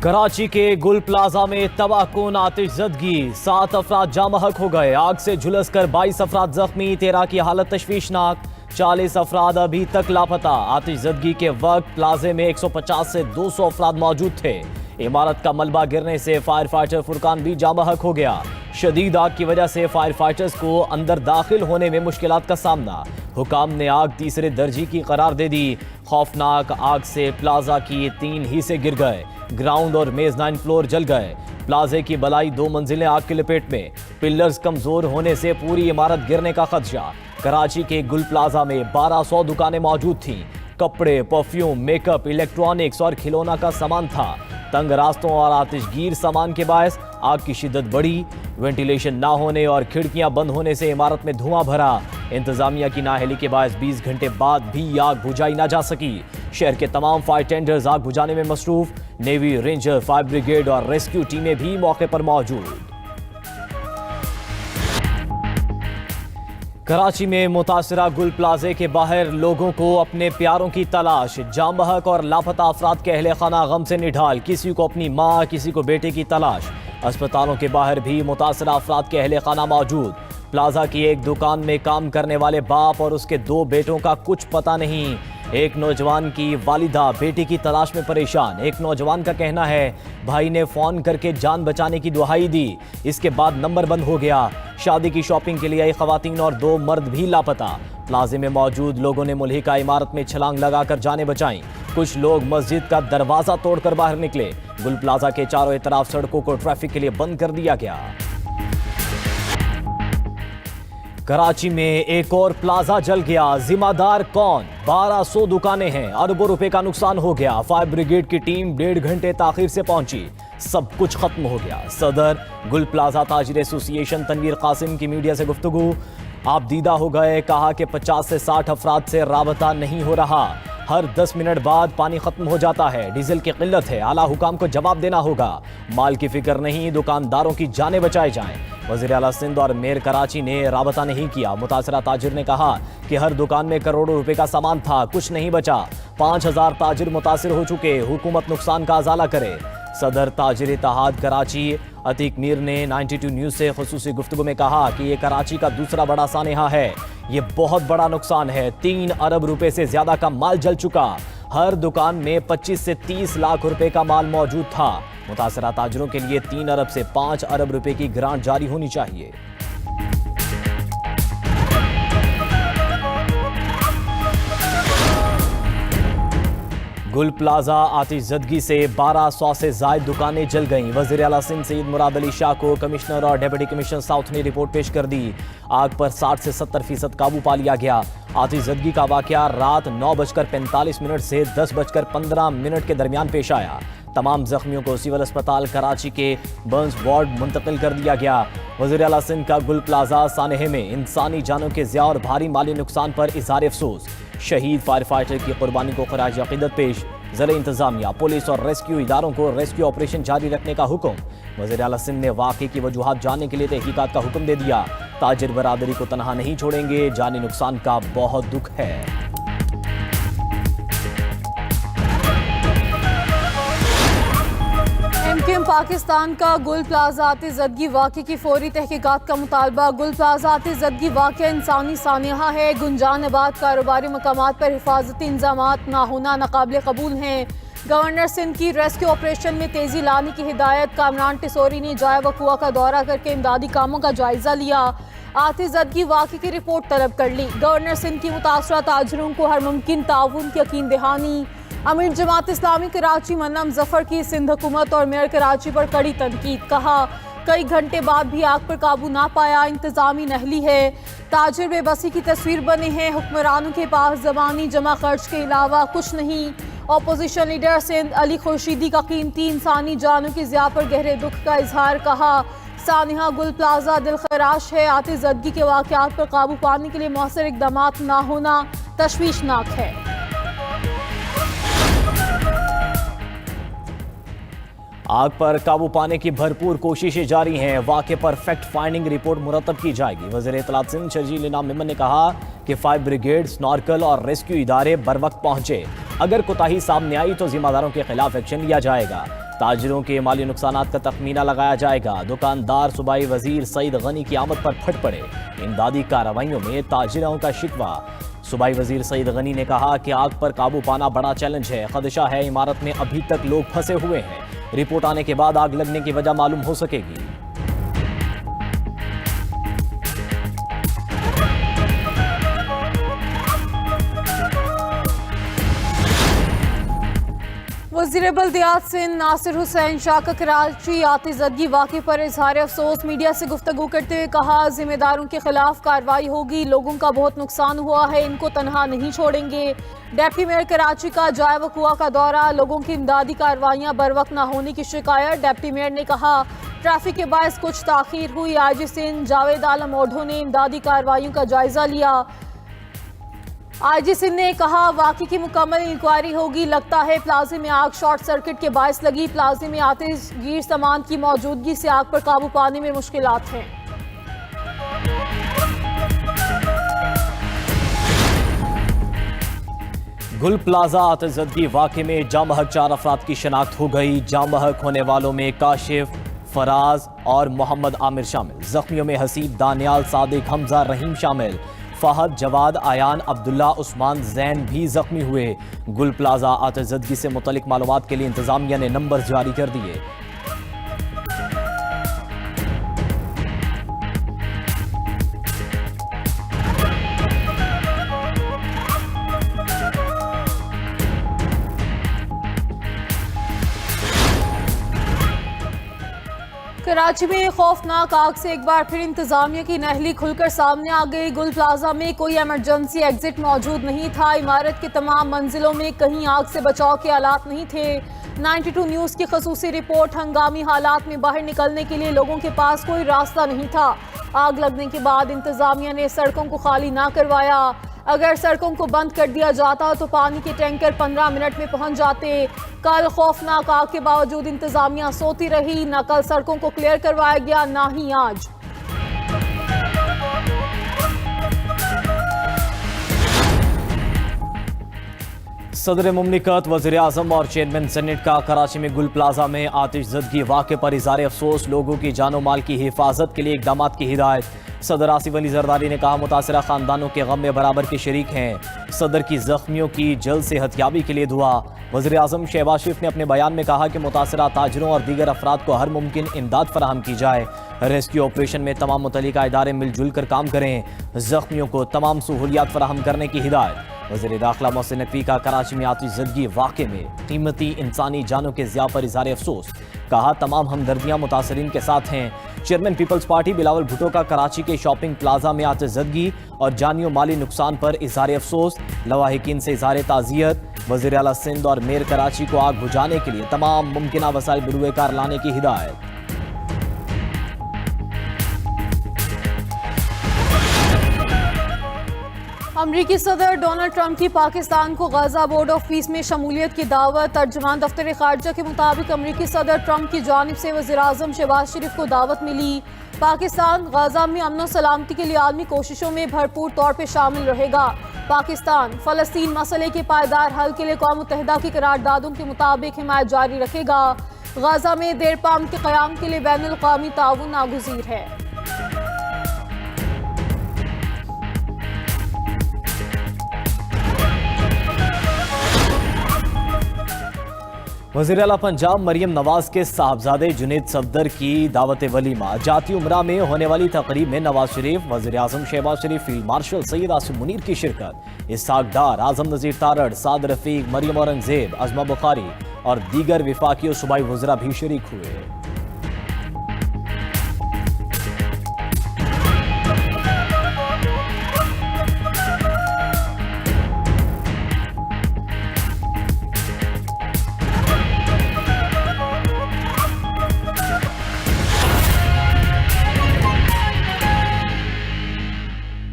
कराची के गुल प्लाजा में तबाहकुन आतिशज़दगी, 7 अफराद जामहक हो गए। आग से झुलसकर 22 अफराद जख्मी, 13 की हालत तशवीशनाक, 40 अफराद अभी तक लापता। आतिशज़दगी के वक्त प्लाजे में 150 से 200 अफराद मौजूद थे। इमारत का मलबा गिरने से फायर फाइटर फुरकान भी जामहक हो गया। शदीद आग की वजह से फायर फाइटर्स को अंदर दाखिल होने में मुश्किलात का सामना। हुकाम ने आग तीसरे दर्जे की करार दे दी। खौफनाक आग से प्लाजा की 3 हिस्से गिर गए। ग्राउंड और मेजनाइन फ्लोर जल गए। प्लाजे की बलाई 2 मंजिलें आग की लपेट में। पिलर्स कमजोर होने से पूरी इमारत गिरने का खदशा। कराची के गुल प्लाजा में 1200 दुकानें मौजूद थीं। कपड़े, परफ्यूम, मेकअप, इलेक्ट्रॉनिक्स और खिलौना का सामान था। तंग रास्तों और आतिशगीर सामान के बायस आग की शिद्दत बढ़ी। वेंटिलेशन ना होने और खिड़कियां बंद होने से इमारत में धुआं भरा। इंतजामिया की नाअहली के बायस 20 घंटे बाद भी आग बुझाई ना जा सकी। शहर के तमाम फायर टेंडर्स आग बुझाने में मसरूफ। नेवी, रेंजर, फायर ब्रिगेड और रेस्क्यू टीमें भी मौके पर मौजूद। कराची में मुतासरा गुल प्लाजे के बाहर लोगों को अपने प्यारों की तलाश। जामबहक और लापता अफराद के अहले खाना गम से निढाल। किसी को अपनी माँ, किसी को बेटे की तलाश। अस्पतालों के बाहर भी मुतासरा अफराद के अहले खाना मौजूद। प्लाजा की एक दुकान में काम करने वाले बाप और उसके 2 बेटों का कुछ पता नहीं। एक नौजवान की वालिदा बेटी की तलाश में परेशान। एक नौजवान का कहना है भाई ने फोन करके जान बचाने की दुहाई दी, इसके बाद नंबर बंद हो गया। शादी की शॉपिंग के लिए आई खवातीन और 2 मर्द भी लापता। प्लाजे में मौजूद लोगों ने मुल्हिका इमारत में छलांग लगाकर जानें बचाई। कुछ लोग मस्जिद का दरवाजा तोड़कर बाहर निकले। गुल प्लाजा के चारों तरफ सड़कों को ट्रैफिक के लिए बंद कर दिया गया। कराची में एक और प्लाजा जल गया। जिम्मेदार कौन? 1200 दुकानें हैं, अरबों रुपए का नुकसान हो गया। फायर ब्रिगेड की टीम 1.5 घंटे ताखिर से पहुंची। सब कुछ खत्म हो गया। सदर गुल प्लाजा ताजिर एसोसिएशन तनवीर कासिम की मीडिया से गुफ्तगू। आप दीदा हो गए, कहा कि 50 से 60 अफराद से राबता नहीं हो रहा। हर 10 मिनट बाद पानी खत्म हो जाता है। डीजल की किल्लत है। आला हुकाम को जवाब देना होगा। माल की फिक्र नहीं, दुकानदारों की जानें बचाए जाएं। वज़ीर आला सिंध और मेयर कराची ने राबता नहीं किया। मुतासरा ताजिर ने कहा कि हर दुकान में करोड़ों रुपए का सामान था, कुछ नहीं बचा। 5000 ताजिर मुतासिर हो चुके। हुकूमत नुकसान का अजाला करे। सदर ताजिर इत्तेहाद कराची अतीक मीर ने 92 न्यूज़ से खुसूसी गुफ्तगू में कहा कि ये कराची का दूसरा बड़ा सानेहा है। ये बहुत बड़ा नुकसान है। 3 अरब रुपए से ज्यादा का माल जल चुका। हर दुकान में 25 से 30 लाख रुपए का माल मौजूद था। मुतासरा ताजिरों के लिए 3 अरब से 5 अरब रुपए की ग्रांट जारी होनी चाहिए। गुल प्लाजा आतिशज़दगी से 1200 से जायद दुकानें जल गईं। वज़ीर आला सिंध सईद मुराद अली शाह को कमिश्नर और डेप्यूटी कमिश्नर साउथ ने रिपोर्ट पेश कर दी। आग पर 60 से 70% काबू पा लिया गया। आतिशज़दगी का वाक़या रात 9:45 से 10:15 के दरमियान पेश आया। तमाम जख्मियों को सिविल अस्पताल कराची के बर्न्स वार्ड मुंतकिल कर दिया गया। वज़ीर आला सिंध का गुल प्लाजा सानेहे में इंसानी जानों के ज़िया और भारी माली नुकसान पर इज़हार अफसोस। शहीद फायर फाइटर की कुर्बानी को खराज अक़ीदत पेश। ज़िला इंतज़ामिया, पुलिस और रेस्क्यू इदारों को रेस्क्यू ऑपरेशन जारी रखने का हुक्म। वज़ीर आला सिंध ने वाक़े की वजूहात जानने के लिए तहकीकात का हुक्म दे दिया। ताजिर बरादरी को तनहा नहीं छोड़ेंगे। जानी नुकसान का बहुत दुख है। एमकेएम पाकिस्तान का गुल प्लाजा आतिशज़दगी वाक़े की फौरी तहकीकात का मुतालबा। गुल प्लाजा आतिशज़दगी वाक़या इंसानी सानिहा है। गुंजानाबाद कारोबारी मकामात पर हिफाजती इंतज़ामात ना होना नाकाबिल कबूल हैं। गवर्नर सिंध की रेस्क्यू ऑपरेशन में तेज़ी लाने की हिदायत। कामरान टिसोरी ने जाए वक़ुआ का दौरा करके इमदादी कामों का जायज़ा लिया। आतिशज़दगी वाक़े की रिपोर्ट तलब कर ली। गवर्नर सिंध की मुतासरा ताजिरों को हर मुमकिन ताउन की यकीन दहानी। अमीर जमात इस्लामी कराची मन्ना मुज़फ़्फ़र की सिंध हुकूमत और मेयर कराची पर कड़ी तनकीद। कहा कई घंटे बाद भी आग पर काबू ना पाया, इंतज़ामी नहली है। ताजिर बेबसी की तस्वीर बने हैं। हुक्मरानों के पास ज़बानी जमा खर्च के अलावा कुछ नहीं। अपोजिशन लीडर सिंध अली खुर्शीदी का कीमती इंसानी जानों की ज़िया पर गहरे दुख का इजहार। कहा सानिहा गुल प्लाजा दिल खराश है। आतिशज़दगी के वाक़यात पर काबू पाने के लिए मौसर इक़दामात ना होना तशवीशनाक है। आग पर काबू पाने की भरपूर कोशिशें जारी हैं। वाक़े पर फैक्ट फाइंडिंग रिपोर्ट मुरतब की जाएगी। वज़ीर इत्तलात सिंध शर्जील इनाम मेमन ने कहा कि फायर ब्रिगेड, स्नॉर्कल और रेस्क्यू इदारे बर वक्त पहुंचे। अगर कोताही सामने आई तो जिम्मेदारों के खिलाफ एक्शन लिया जाएगा। ताजिरों के माली नुकसानात का तखमीना लगाया जाएगा। दुकानदार सूबाई वजीर सईद गनी की आमद पर फट पड़े। इमदादी कार्रवाइयों में ताजिरों का शिकवा। सूबाई वजीर सईद गनी ने कहा कि आग पर काबू पाना बड़ा चैलेंज है। खदशा है इमारत में अभी तक लोग फंसे हुए हैं। रिपोर्ट आने के बाद आग लगने की वजह मालूम हो सकेगी। वज़ीर बल्दियात सिंध नासिर हुसैन शाह का कराची आतिशज़दगी वाक़े पर इजहार अफसोस। मीडिया से गुफ्तगू करते हुए कहा, जिम्मेदारों के खिलाफ कार्रवाई होगी। लोगों का बहुत नुकसान हुआ है, इनको तनहा नहीं छोड़ेंगे। डिप्टी मेयर कराची का जाए वक़ुआ का दौरा। लोगों की इमदादी कार्रवाइयाँ बर वक्त न होने की शिकायत। डिप्टी मेयर ने कहा, ट्रैफिक के बायस कुछ ताख़ीर हुई। आईजी सिंध जावेद आलम ओढो ने इमदादी कार्रवाइयों का जायजा लिया। आईजी सिंध ने कहा, वाक़ई की मुकम्मल इंक्वायरी होगी। लगता है प्लाजे में आग शॉर्ट सर्किट के बायस लगी। प्लाजे में आतिशगीर सामान की मौजूदगी से आग पर काबू पाने में मुश्किलात हैं। गुल प्लाजा आतिशज़दगी वाक़े में जामहक 4 अफराद की शनाख्त हो गई। जामहक होने वालों में काशिफ, फराज और मोहम्मद आमिर शामिल। जख्मियों में हसीब, दानियाल, सादिक, हमजा, रहीम शामिल। फहद, जवाद, आयान, अब्दुल्ला, उस्मान, जैन भी जख्मी हुए। गुल प्लाजा आतिशज़दगी से मुतल्लिक मालूमात के लिए इंतजामिया ने नंबर जारी कर दिए। कराची में खौफनाक आग से एक बार फिर इंतजामिया की नहली खुलकर सामने आ गई। गुल प्लाजा में कोई इमरजेंसी एग्जिट मौजूद नहीं था। इमारत के तमाम मंजिलों में कहीं आग से बचाव के आलात नहीं थे। 92 न्यूज़ की खसूसी रिपोर्ट, हंगामी हालात में बाहर निकलने के लिए लोगों के पास कोई रास्ता नहीं था। आग लगने के बाद इंतजामिया ने सड़कों को खाली ना करवाया। अगर सड़कों को बंद कर दिया जाता तो पानी के टैंकर 15 मिनट में पहुंच जाते। कल खौफनाक आग के बावजूद इंतजामिया सोती रही। न कल सड़कों को क्लियर करवाया गया, ना ही आज। सदर मुमलिकत, वज़ीर आज़म और चेयरमैन सेनेट का कराची में गुल प्लाजा में आतिशज़दगी वाक़े पर इज़हार अफसोस। लोगों की जानो माल की हिफाजत के लिए इक़दाम की हिदायत। सदर आसिफ अली जरदारी ने कहा, मुतासरा ख़ानदानों के गम में बराबर के शरीक हैं। सदर की ज़ख्मियों की जल्द सेहतयाबी के लिए दुआ। वज़ीर आज़म शहबाज शरीफ ने अपने बयान में कहा कि मुतासरा ताजरों और दीगर अफराद को हर मुमकिन इमदाद फराहम की जाए। रेस्क्यू ऑपरेशन में तमाम मुतल्लिका इदारे मिलजुल कर काम करें। ज़ख्मियों को तमाम सहूलियात फराहम करने की हिदायत। वज़ीर दाखिला मोहसिन नकवी का कराची में आतिशज़दगी वाक़े में कीमती इंसानी जानों के ज़िया पर इज़हार अफसोस। कहा, तमाम हमदर्दियाँ मुतासरीन के साथ हैं। चेयरमैन पीपल्स पार्टी बिलावल भुट्टो का कराची के शॉपिंग प्लाजा में आतिशज़दगी और जानी और माली नुकसान पर इज़हार अफसोस। लवाहिकीन से इज़हार ताज़ियत। वज़ीर आला सिंध और मेयर कराची को आग बुझाने के लिए तमाम मुमकिन वसाइल बरूए कार लाने की हिदायत। अमरीकी सदर डोनाल्ड ट्रंप की पाकिस्तान को गजा बोर्ड ऑफ पीस में शमूलियत की दावत। तर्जुमान दफ्तर खारजा के मुताबिक अमरीकी सदर ट्रंप की जानिब से वज़ीर आज़म शहबाज शरीफ को दावत मिली। पाकिस्तान गजा में अमन सलामती के लिए आलमी कोशिशों में भरपूर तौर पर शामिल रहेगा। पाकिस्तान फ़लस्तीन मसले के पायदार हल के लिए कौम मुत्तहिदा की करारदादों के मुताबिक हिमायत जारी रखेगा। गजा में देर पाम के क़याम के लिए बैनुल अक़वामी ताउन नागुज़ीर है। वज़ीर आला पंजाब मरियम नवाज के साहबजादे जुनैद सफदर की दावत वलीमा। जाती उमरा में होने वाली तकरीब में नवाज शरीफ, वज़ीर आज़म शहबाज शरीफ, फील्ड मार्शल सैयद आसिम मुनीर की शिरकत। इसहाक डार, आज़म नज़ीर तारड़, साद रफ़ीक, मरियम औरंगज़ेब, अज़मा बुखारी और दीगर विफाकी और सूबाई वज़रा भी शरीक हुए।